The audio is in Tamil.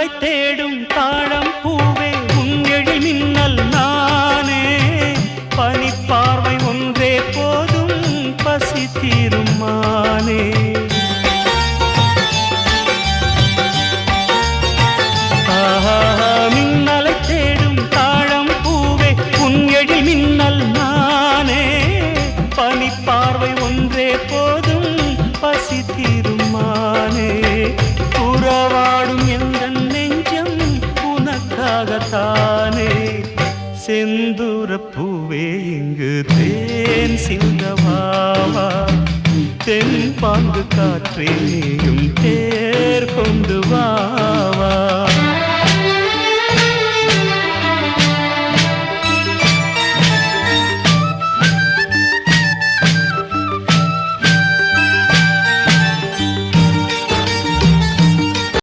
மின்னலை தேடும் தாழம் பூவே உன் எழில் மின்னல் நானே பனிப்பார்வை ஒன்றே போதும் பசி தீரும் மானே மின்னலை தேடும் தாழம் பூவே உன் எழில் மின்னல் நானே பனிப்பார்வை ஒன்றே போதும் பசி தீரும் மானே உறவாடும் எந்த நெஞ்சம் உனக்காகத்தானே செந்தூர பூவே இங்கு தேன் சிந்தவாவா தென் பாங்கு காற்றே நீ